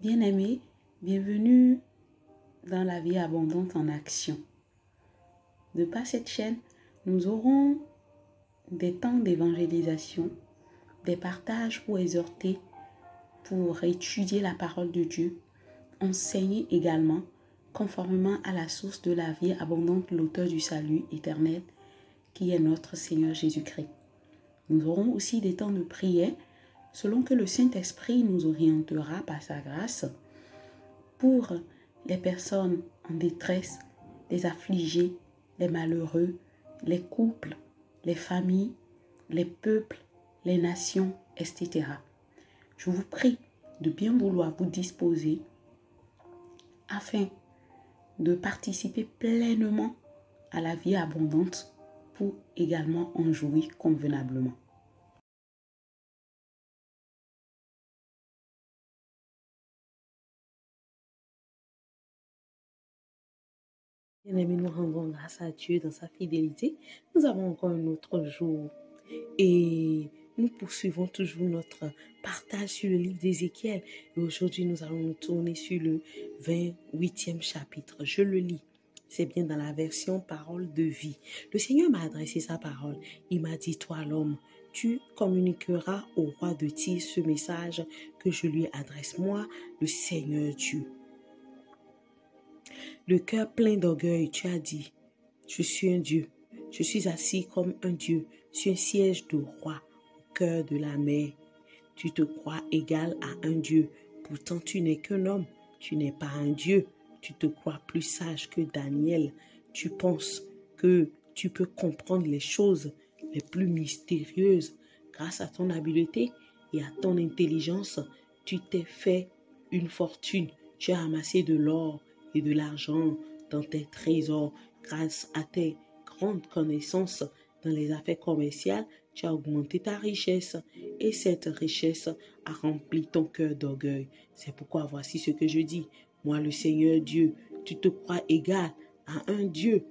Bien-aimés, bienvenue dans la vie abondante en action. De par cette chaîne, nous aurons des temps d'évangélisation, des partages pour exhorter, pour étudier la parole de Dieu, enseigner également conformément à la source de la vie abondante, l'auteur du salut éternel, qui est notre Seigneur Jésus-Christ. Nous aurons aussi des temps de prière, selon que le Saint-Esprit nous orientera par sa grâce, pour les personnes en détresse, les affligés, les malheureux, les couples, les familles, les peuples, les nations, etc. Je vous prie de bien vouloir vous disposer afin de participer pleinement à la vie abondante pour également en jouir convenablement. Bien-aimés, nous rendons grâce à Dieu dans sa fidélité. Nous avons encore un autre jour et nous poursuivons toujours notre partage sur le livre d'Ézéchiel. Et aujourd'hui, nous allons nous tourner sur le 28e chapitre. Je le lis. C'est bien dans la version parole de vie. Le Seigneur m'a adressé sa parole. Il m'a dit, toi l'homme, tu communiqueras au roi de Tyr ce message que je lui adresse, moi, le Seigneur Dieu. Le cœur plein d'orgueil, tu as dit, je suis un Dieu, je suis assis comme un Dieu sur un siège de roi au cœur de la mer. Tu te crois égal à un Dieu, pourtant tu n'es qu'un homme, tu n'es pas un Dieu. Tu te crois plus sage que Daniel, tu penses que tu peux comprendre les choses les plus mystérieuses. Grâce à ton habileté et à ton intelligence, tu t'es fait une fortune, tu as amassé de l'or et de l'argent dans tes trésors. Grâce à tes grandes connaissances dans les affaires commerciales, tu as augmenté ta richesse et cette richesse a rempli ton cœur d'orgueil. C'est pourquoi voici ce que je dis. Moi, le Seigneur Dieu, tu te crois égal à un Dieu.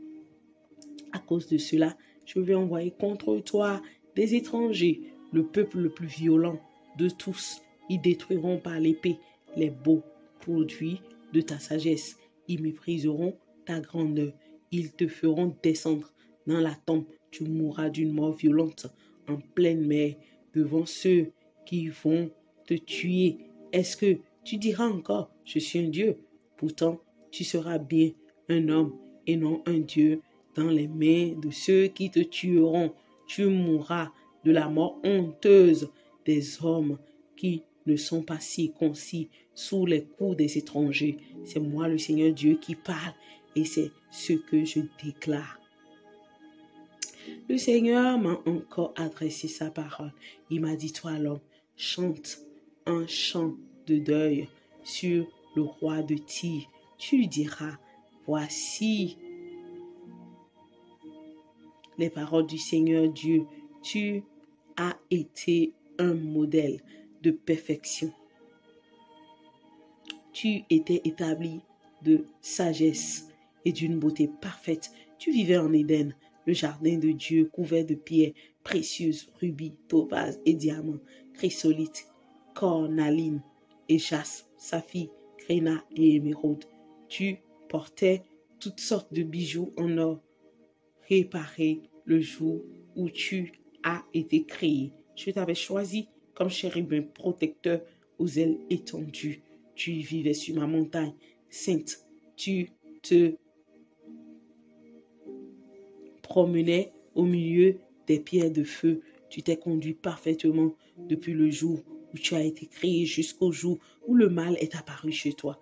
À cause de cela, je vais envoyer contre toi des étrangers, le peuple le plus violent de tous. Ils détruiront par l'épée les beaux produits de ta sagesse. Ils mépriseront ta grandeur. Ils te feront descendre dans la tombe. Tu mourras d'une mort violente en pleine mer devant ceux qui vont te tuer. Est-ce que tu diras encore, je suis un Dieu? Pourtant, tu seras bien un homme et non un Dieu dans les mains de ceux qui te tueront. Tu mourras de la mort honteuse des hommes qui ne sont pas circoncis sous les coups des étrangers. C'est moi le Seigneur Dieu qui parle et c'est ce que je déclare. Le Seigneur m'a encore adressé sa parole. Il m'a dit, toi l'homme, chante un chant de deuil sur le roi de Tyr. Tu lui diras, voici les paroles du Seigneur Dieu. Tu as été un modèle de perfection. Tu étais établi de sagesse et d'une beauté parfaite. Tu vivais en Éden, le jardin de Dieu couvert de pierres précieuses, rubis, topazes et diamants, chrysolites, cornaline et jaspe, saphir, grénat et émeraude. Tu portais toutes sortes de bijoux en or réparés le jour où tu as été créé. Je t'avais choisi comme chérubin protecteur aux ailes étendues. Tu vivais sur ma montagne sainte. Tu te promenais au milieu des pierres de feu. Tu t'es conduit parfaitement depuis le jour où tu as été créé jusqu'au jour où le mal est apparu chez toi.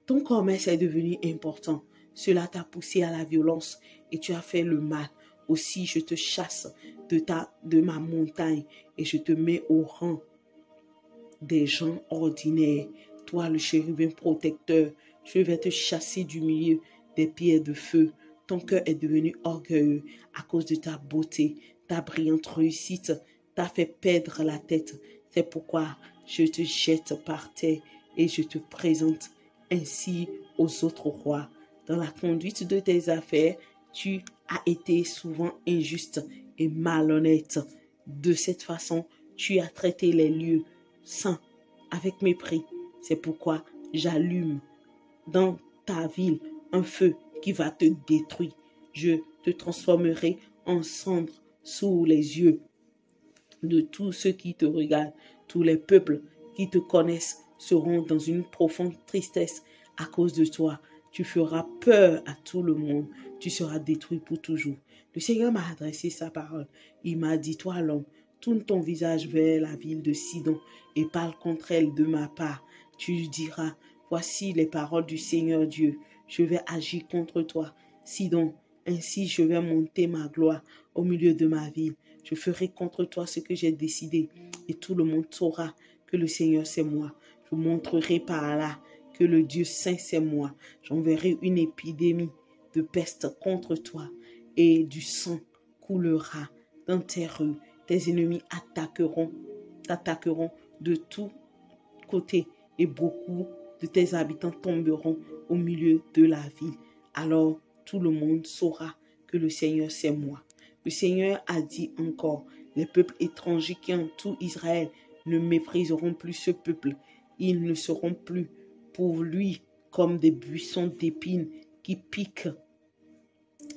Ton commerce est devenu important. Cela t'a poussé à la violence et tu as fait le mal. Aussi, je te chasse de ma montagne et je te mets au rang des gens ordinaires. Toi, le chérubin protecteur, je vais te chasser du milieu des pierres de feu. Ton cœur est devenu orgueilleux à cause de ta beauté. Ta brillante réussite t'a fait perdre la tête. C'est pourquoi je te jette par terre et je te présente ainsi aux autres rois. Dans la conduite de tes affaires, tu as été souvent injuste et malhonnête. De cette façon, tu as traité les lieux saints avec mépris. C'est pourquoi j'allume dans ta ville un feu qui va te détruire. Je te transformerai en cendre sous les yeux de tous ceux qui te regardent. Tous les peuples qui te connaissent seront dans une profonde tristesse à cause de toi. Tu feras peur à tout le monde. Tu seras détruit pour toujours. Le Seigneur m'a adressé sa parole. Il m'a dit, toi l'homme, tourne ton visage vers la ville de Sidon et parle contre elle de ma part. Tu lui diras, voici les paroles du Seigneur Dieu. Je vais agir contre toi, Sidon. Ainsi je vais monter ma gloire au milieu de ma ville. Je ferai contre toi ce que j'ai décidé et tout le monde saura que le Seigneur c'est moi. Je montrerai par là que le Dieu saint c'est moi. J'enverrai une épidémie de peste contre toi et du sang coulera dans tes rues. Tes ennemis t'attaqueront de tous côtés et beaucoup de tes habitants tomberont au milieu de la ville. Alors tout le monde saura que le Seigneur c'est moi. Le Seigneur a dit encore, les peuples étrangers qui entourent Israël ne mépriseront plus ce peuple. Ils ne seront plus pour lui comme des buissons d'épines qui piquent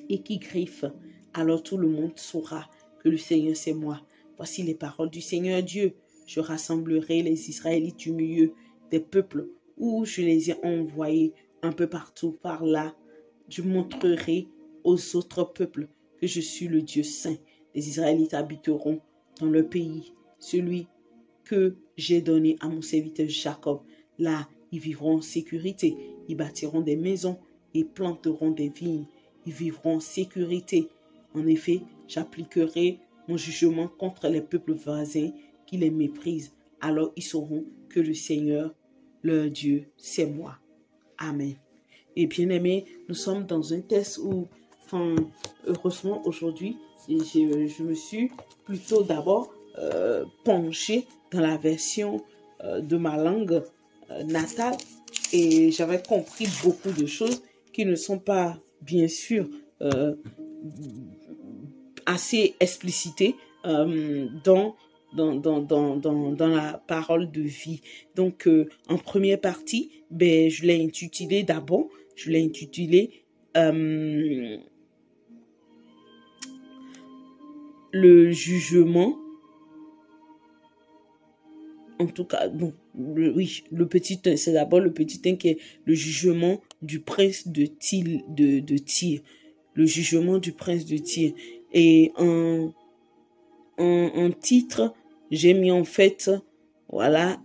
et qui griffent. Alors tout le monde saura que le Seigneur c'est moi. Voici les paroles du Seigneur Dieu. Je rassemblerai les Israélites du milieu des peuples où je les ai envoyés un peu partout par là. Je montrerai aux autres peuples que je suis le Dieu saint. Les Israélites habiteront dans le pays, celui que j'ai donné à mon serviteur Jacob. Là, ils vivront en sécurité. Ils bâtiront des maisons et planteront des vignes. Ils vivront en sécurité. En effet, j'appliquerai mon jugement contre les peuples voisins qui les méprisent. Alors ils sauront que le Seigneur, leur Dieu, c'est moi. Amen. Et bien aimé, nous sommes dans un texte où, heureusement aujourd'hui, je me suis plutôt d'abord penchée dans la version de ma langue natale et j'avais compris beaucoup de choses qui ne sont pas, bien sûr, assez explicitées dans la parole de vie. Donc, en première partie, je l'ai intitulé d'abord, le jugement. En tout cas, bon, le petit 1, c'est d'abord le petit 1 qui est le jugement du prince de Tyr. Le jugement du prince de Tyr. Et en titre, j'ai mis en fait, voilà,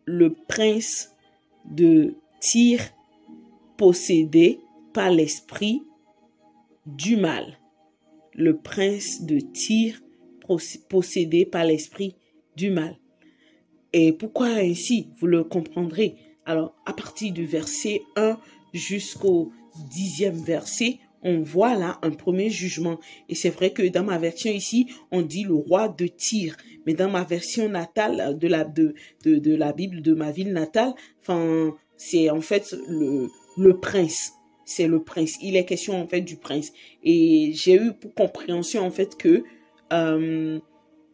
le prince de Tyr possédé par l'esprit du mal. Le prince de Tyr possédé par l'esprit du mal. Et pourquoi ainsi? Vous le comprendrez. Alors, à partir du verset 1 jusqu'au 10e verset, on voit là un premier jugement. Et c'est vrai que dans ma version ici, on dit le roi de Tyr. Mais dans ma version natale de la Bible de ma ville natale, c'est en fait le prince. C'est le prince. Il est question en fait du prince. Et j'ai eu pour compréhension en fait que,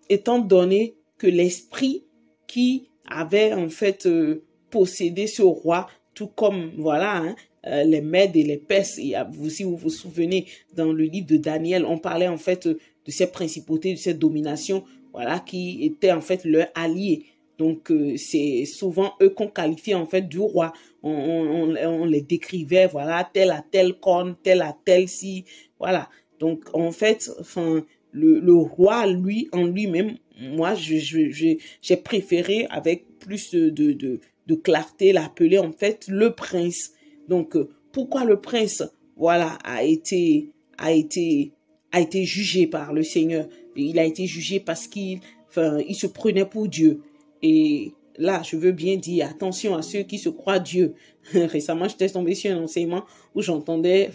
étant donné que l'esprit qui avait en fait possédé ce roi, tout comme voilà, les Mèdes et les Perses, et si vous vous souvenez dans le livre de Daniel, on parlait en fait de ces principautés, de cette domination, voilà, qui étaient en fait leurs alliés. Donc c'est souvent eux qu'on qualifiait en fait du roi. On les décrivait, voilà, tel à tel corne, tel à tel si, voilà. Donc en fait, le roi, lui, en lui-même, moi, j'ai préféré avec plus de clarté l'appeler en fait le prince. Donc, pourquoi le prince, voilà, a été jugé par le Seigneur? Il a été jugé parce qu'il se prenait pour Dieu. Et là, je veux bien dire attention à ceux qui se croient Dieu. Récemment, j'étais tombée sur un enseignement où j'entendais,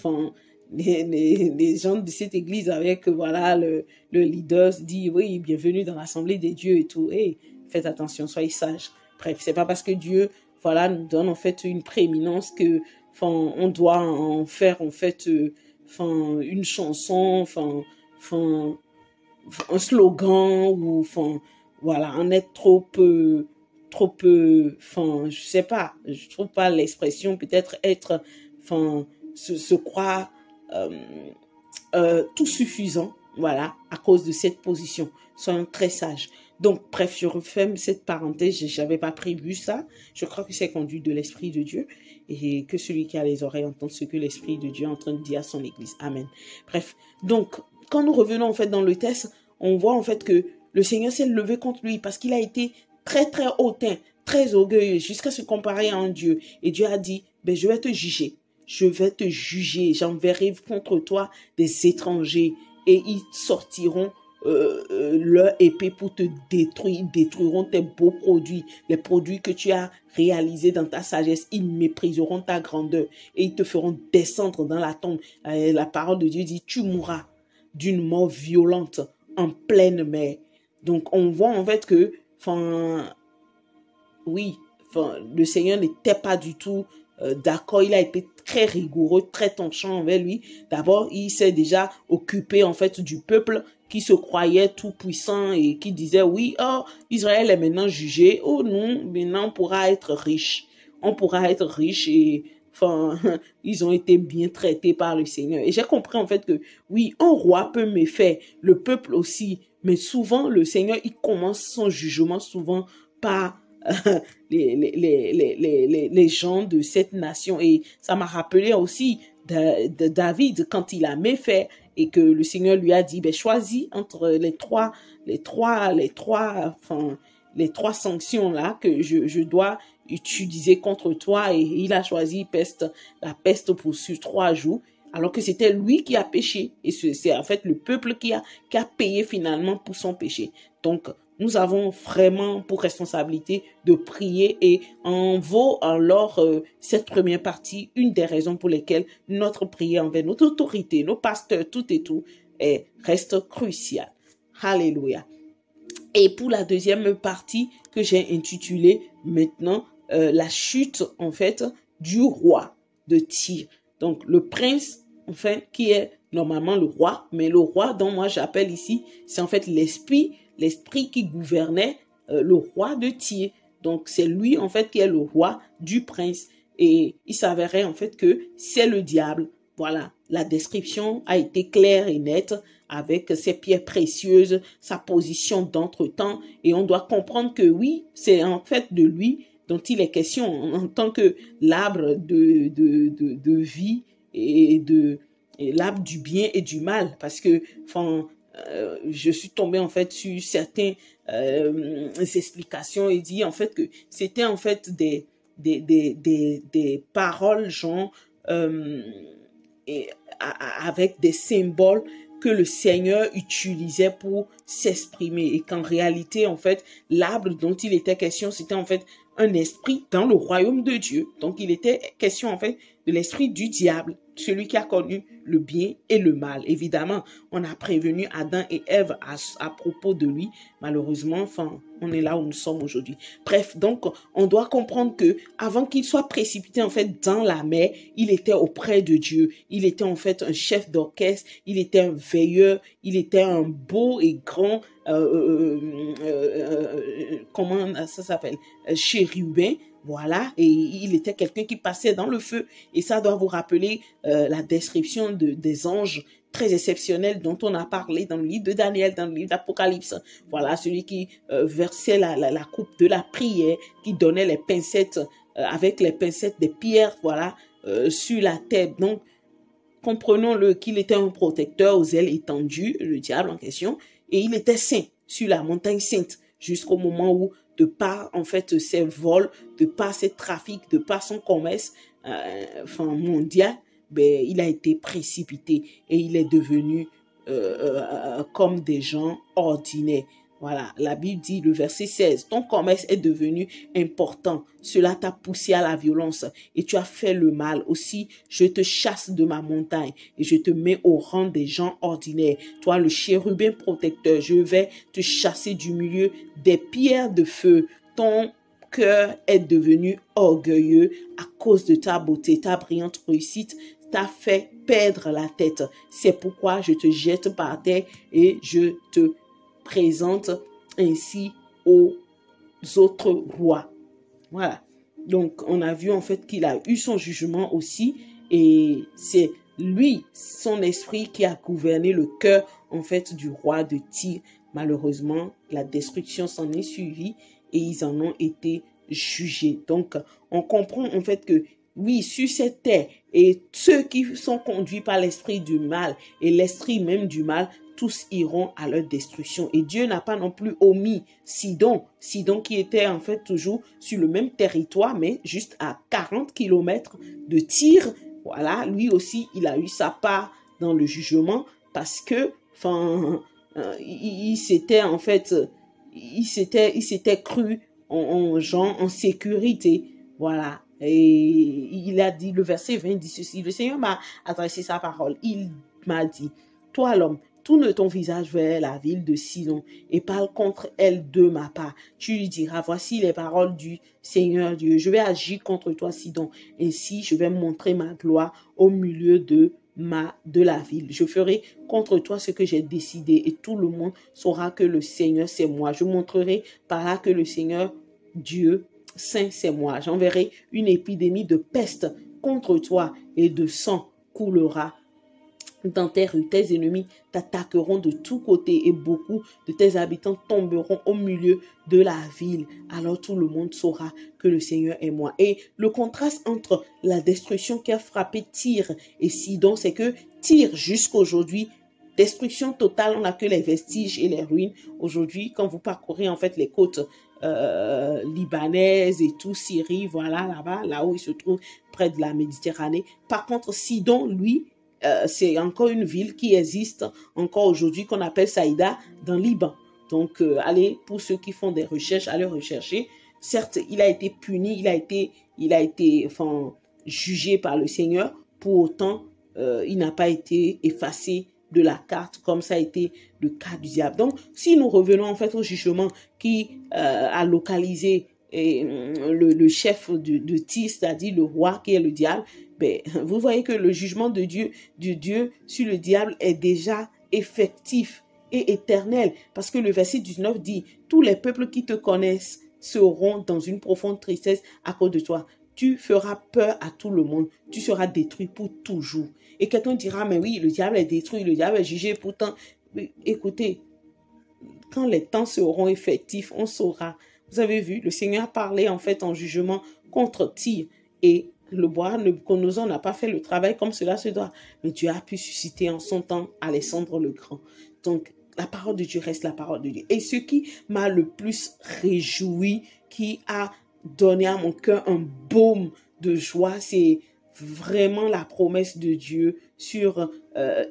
les gens de cette église avec, voilà, le leader dit, oui, bienvenue dans l'assemblée des dieux et tout. Et faites attention, soyez sages. Bref, c'est pas parce que Dieu, voilà, nous donne en fait une prééminence que, on doit en faire en fait, une chanson, un slogan ou, voilà, en être trop trop enfin, je sais pas, je trouve pas l'expression, peut-être être, enfin, se croire tout suffisant, voilà, à cause de cette position. Soyons très sages. Donc, bref, je referme cette parenthèse, j'avais pas prévu ça. Je crois que c'est conduit de l'Esprit de Dieu et que celui qui a les oreilles entende ce que l'Esprit de Dieu est en train de dire à son Église. Amen. Bref, donc, quand nous revenons en fait dans le texte, on voit en fait que le Seigneur s'est levé contre lui parce qu'il a été très très hautain, très orgueilleux, jusqu'à se comparer à un Dieu. Et Dieu a dit, ben, je vais te juger. Je vais te juger, j'enverrai contre toi des étrangers et ils sortiront leur épée pour te détruire, ils détruiront tes beaux produits, les produits que tu as réalisés dans ta sagesse, ils mépriseront ta grandeur et ils te feront descendre dans la tombe. La parole de Dieu dit, tu mourras d'une mort violente en pleine mer. Donc on voit en fait que, oui, le Seigneur n'était pas du tout d'accord, il a été très rigoureux, très tranchant envers lui. D'abord, il s'est déjà occupé en fait du peuple qui se croyait tout puissant et qui disait oui, oh, Israël est maintenant jugé, oh non, maintenant on pourra être riche. On pourra être riche et ils ont été bien traités par le Seigneur. Et j'ai compris en fait que oui, un roi peut méfaire, le peuple aussi, mais souvent le Seigneur, il commence son jugement souvent par les gens de cette nation. Et ça m'a rappelé aussi de David quand il a méfait et que le Seigneur lui a dit, ben, choisis entre les trois sanctions là que je dois utiliser contre toi. Et il a choisi la peste pour sur 3 jours. Alors que c'était lui qui a péché. Et c'est en fait le peuple qui a payé finalement pour son péché. Donc, nous avons vraiment pour responsabilité de prier et en vaut alors cette première partie, une des raisons pour lesquelles notre prière envers notre autorité, nos pasteurs, tout et tout, reste crucial. Alléluia. Et pour la deuxième partie que j'ai intitulée maintenant, la chute en fait du roi de Tyr. Donc le prince, enfin, qui est normalement le roi, mais le roi dont moi j'appelle ici, c'est en fait l'esprit qui gouvernait le roi de Tyr. Donc c'est lui en fait qui est le roi du prince. Et il s'avérait en fait que c'est le diable. Voilà, la description a été claire et nette avec ses pierres précieuses, sa position d'entretemps. Et on doit comprendre que oui, c'est en fait de lui dont il est question en tant que l'arbre de vie et l'arbre du bien et du mal. Parce que, je suis tombée en fait sur certaines explications et dit en fait que c'était en fait des paroles genre avec des symboles que le Seigneur utilisait pour s'exprimer et qu'en réalité en fait l'arbre dont il était question c'était en fait un esprit dans le royaume de Dieu. Donc il était question en fait de l'esprit du diable, celui qui a connu le bien et le mal. Évidemment, on a prévenu Adam et Ève à propos de lui. Malheureusement, on est là où nous sommes aujourd'hui. Bref, donc, on doit comprendre que avant qu'il soit précipité en fait dans la mer, il était auprès de Dieu. Il était en fait un chef d'orchestre, il était un veilleur, il était un beau et grand, comment ça s'appelle, chérubin. Voilà, et il était quelqu'un qui passait dans le feu. Et ça doit vous rappeler la description des anges très exceptionnels dont on a parlé dans le livre de Daniel, dans le livre d'Apocalypse. Voilà, celui qui versait la coupe de la prière, qui donnait les pincettes, avec les pincettes des pierres, voilà, sur la tête. Donc, comprenons-le qu'il était un protecteur aux ailes étendues, le diable en question, et il était saint sur la montagne sainte jusqu'au moment où de par en fait ses vols, de par ses trafics, de par son commerce mondial, ben, il a été précipité et il est devenu comme des gens ordinaires. Voilà, la Bible dit, le verset 16, ton commerce est devenu important, cela t'a poussé à la violence et tu as fait le mal. Aussi, je te chasse de ma montagne et je te mets au rang des gens ordinaires. Toi, le chérubin protecteur, je vais te chasser du milieu des pierres de feu. Ton cœur est devenu orgueilleux à cause de ta beauté, ta brillante réussite t'a fait perdre la tête. C'est pourquoi je te jette par terre et je te présente ainsi aux autres rois. Voilà. Donc, on a vu en fait qu'il a eu son jugement aussi. Et c'est lui, son esprit, qui a gouverné le cœur en fait du roi de Tyr. Malheureusement, la destruction s'en est suivie et ils en ont été jugés. Donc, on comprend en fait que oui, sur cette terre, et ceux qui sont conduits par l'esprit du mal et l'esprit même du mal, tous iront à leur destruction. Et Dieu n'a pas non plus omis Sidon qui était en fait toujours sur le même territoire, mais juste à 40 kilomètres de Tyr. Voilà, lui aussi, il a eu sa part dans le jugement parce que, il s'était en fait, il s'était cru en sécurité. Voilà. Et il a dit, le verset 20 dit ceci, le Seigneur m'a adressé sa parole. Il m'a dit, toi l'homme, tourne ton visage vers la ville de Sidon et parle contre elle de ma part. Tu lui diras, voici les paroles du Seigneur Dieu. Je vais agir contre toi, Sidon. Ainsi, je vais montrer ma gloire au milieu de la ville. Je ferai contre toi ce que j'ai décidé et tout le monde saura que le Seigneur, c'est moi. Je montrerai par là que le Seigneur Dieu Saint, c'est moi. J'enverrai une épidémie de peste contre toi et de sang coulera dans tes rues. Tes ennemis t'attaqueront de tous côtés et beaucoup de tes habitants tomberont au milieu de la ville. Alors tout le monde saura que le Seigneur est moi. Et le contraste entre la destruction qui a frappé Tyr et Sidon, c'est que Tyr jusqu'à aujourd'hui, destruction totale, on n'a que les vestiges et les ruines. Aujourd'hui, quand vous parcourez en fait les côtes libanaises et tout, Syrie, voilà, là-bas, là où il se trouve près de la Méditerranée. Par contre, Sidon, lui, c'est encore une ville qui existe encore aujourd'hui, qu'on appelle Saïda, dans le Liban. Donc, allez, pour ceux qui font des recherches, allez rechercher. Certes, il a été puni, il a été jugé par le Seigneur. Pour autant, il n'a pas été effacé de la carte, comme ça a été le cas du diable. Donc, si nous revenons en fait au jugement qui a localisé le chef de Tyr, c'est-à-dire le roi qui est le diable, ben, vous voyez que le jugement de Dieu sur le diable est déjà effectif et éternel. Parce que le verset 19 dit, tous les peuples qui te connaissent seront dans une profonde tristesse à cause de toi. Tu feras peur à tout le monde. Tu seras détruit pour toujours. Et quelqu'un dira, mais oui, le diable est détruit, le diable est jugé. Pourtant, écoutez, quand les temps seront effectifs, on saura. Vous avez vu, le Seigneur parlait en fait en jugement contre Tyr. Et le roi Nabuchodonosor n'a pas fait le travail comme cela se doit. Mais Dieu a pu susciter en son temps Alexandre le Grand. Donc, la parole de Dieu reste la parole de Dieu. Et ce qui m'a le plus réjoui, qui a donné à mon cœur un baume de joie, c'est vraiment la promesse de Dieu sur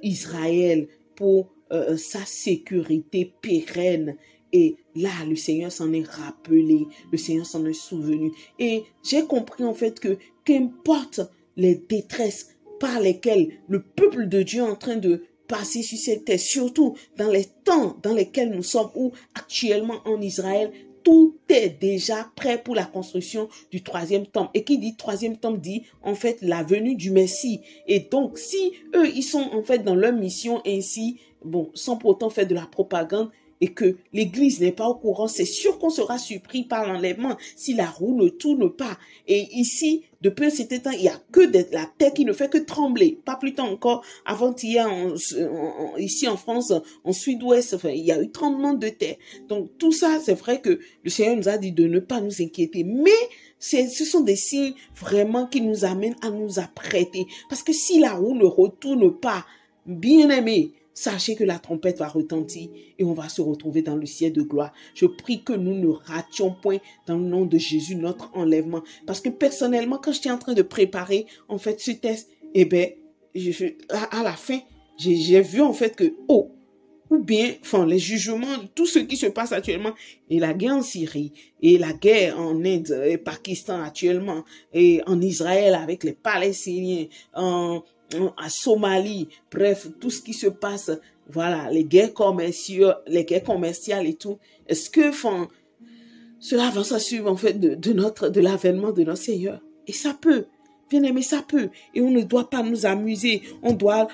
Israël pour sa sécurité pérenne. Et là, le Seigneur s'en est rappelé, le Seigneur s'en est souvenu. Et j'ai compris en fait que qu'importe les détresses par lesquelles le peuple de Dieu est en train de passer sur cette terre, surtout dans les temps dans lesquels nous sommes, où actuellement en Israël, tout est déjà prêt pour la construction du 3e temple. Et qui dit 3e temple dit en fait la venue du Messie. Et donc, si eux, ils sont en fait dans leur mission ainsi, bon, sans pour autant faire de la propagande, et que l'Église n'est pas au courant, c'est sûr qu'on sera surpris par l'enlèvement si la roue ne tourne pas. Et ici, depuis un certain temps, il n'y a que la terre qui ne fait que trembler. Pas plus tard encore, avant-hier, ici en France, en sud-ouest, il y a eu tremblement de terre. Donc tout ça, c'est vrai que le Seigneur nous a dit de ne pas nous inquiéter. Mais ce sont des signes vraiment qui nous amènent à nous apprêter. Parce que si la roue ne retourne pas, bien aimé, sachez que la trompette va retentir et on va se retrouver dans le ciel de gloire. Je prie que nous ne rations point dans le nom de Jésus notre enlèvement. Parce que personnellement, quand j'étais en train de préparer en fait ce test, eh bien, à la fin, j'ai vu en fait que, ou bien, les jugements, tout ce qui se passe actuellement, et la guerre en Syrie, et la guerre en Inde et Pakistan actuellement, et en Israël avec les Palestiniens, à Somalie, bref, tout ce qui se passe, voilà, les guerres commerciales et tout, est-ce que cela va s'assurer en fait de l'avènement de notre Seigneur? Et ça peut, bien aimé, ça peut. Et on ne doit pas nous amuser. On doit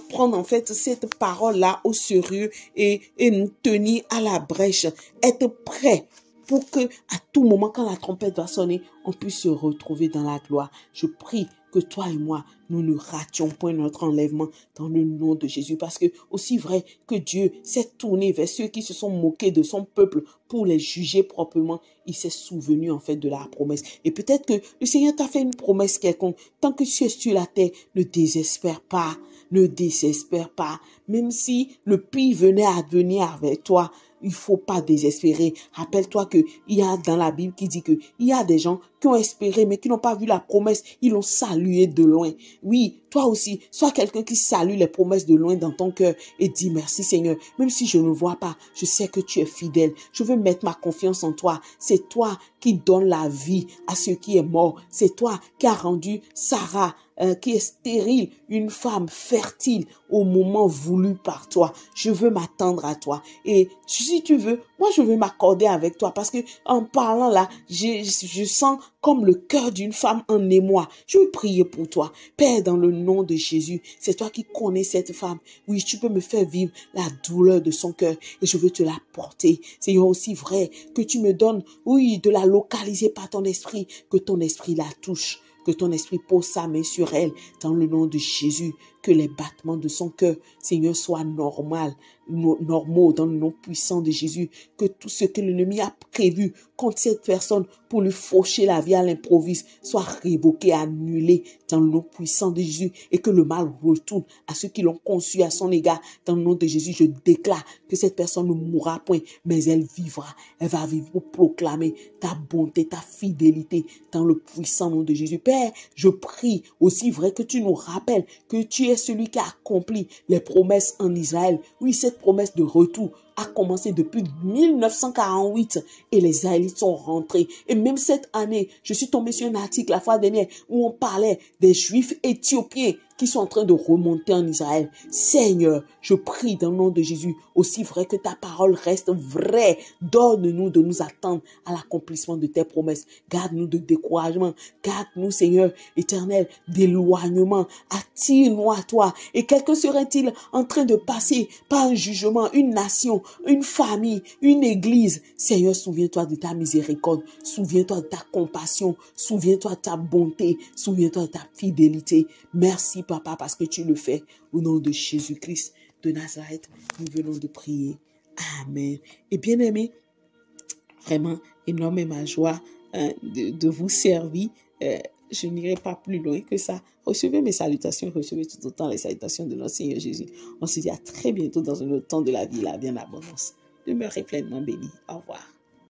prendre en fait cette parole-là au sérieux et nous tenir à la brèche, être prêt pour que à tout moment, quand la trompette va sonner, on puisse se retrouver dans la gloire. Je prie que toi et moi, nous ne rations point notre enlèvement dans le nom de Jésus. Parce que aussi vrai que Dieu s'est tourné vers ceux qui se sont moqués de son peuple pour les juger proprement, il s'est souvenu en fait de la promesse. Et peut-être que le Seigneur t'a fait une promesse quelconque. Tant que tu es sur la terre, ne désespère pas. Ne désespère pas. Même si le pire venait à venir avec toi, il faut pas désespérer. Rappelle-toi que il y a dans la Bible qui dit que il y a des gens qui ont espéré mais qui n'ont pas vu la promesse. Ils l'ont salué de loin. Oui, toi aussi, sois quelqu'un qui salue les promesses de loin dans ton cœur et dis merci Seigneur. Même si je ne vois pas, je sais que tu es fidèle. Je veux mettre ma confiance en toi. C'est toi qui donnes la vie à ce qui est mort. C'est toi qui as rendu Sarah qui est stérile, une femme fertile au moment voulu par toi. Je veux m'attendre à toi. Et si tu veux, moi je veux m'accorder avec toi parce que en parlant là, je sens comme le cœur d'une femme en émoi. Je veux prier pour toi. Père, dans le nom de Jésus, c'est toi qui connais cette femme. Oui, tu peux me faire vivre la douleur de son cœur et je veux te la porter. C'est aussi vrai que tu me donnes, oui, de la localiser par ton esprit, que ton esprit la touche. Que ton esprit pose sa main sur elle dans le nom de Jésus. Que les battements de son cœur, Seigneur, soient normaux dans le nom puissant de Jésus. Que tout ce que l'ennemi a prévu contre cette personne pour lui faucher la vie à l'improviste soit révoqué, annulé dans le nom puissant de Jésus. Et que le mal retourne à ceux qui l'ont conçu à son égard. Dans le nom de Jésus, je déclare que cette personne ne mourra point, mais elle vivra. Elle va vivre pour proclamer ta bonté, ta fidélité dans le puissant nom de Jésus. Père, je prie aussi vrai que tu nous rappelles que tu es celui qui a accompli les promesses en Israël. Oui, cette promesse de retour a commencé depuis 1948 et les Israélites sont rentrés. Et même cette année, je suis tombée sur un article la fois dernière où on parlait des Juifs éthiopiens qui sont en train de remonter en Israël. Seigneur, je prie dans le nom de Jésus, aussi vrai que ta parole reste vraie, donne-nous de nous attendre à l'accomplissement de tes promesses. Garde-nous de découragement, garde-nous, Seigneur éternel, d'éloignement. Attire-nous à toi. Et quelqu'un serait-il en train de passer par un jugement, une nation, une famille, une église? Seigneur, souviens-toi de ta miséricorde, souviens-toi de ta compassion, souviens-toi de ta bonté, souviens-toi de ta fidélité. Merci, Papa, parce que tu le fais. Au nom de Jésus-Christ de Nazareth, nous venons de prier. Amen. Et bien aimé, vraiment énormément joie de vous servir. Je n'irai pas plus loin que ça. Recevez mes salutations, recevez tout autant les salutations de notre Seigneur Jésus. On se dit à très bientôt dans un autre temps de la vie, la vie en abondance. Demeurez pleinement bénis. Au revoir.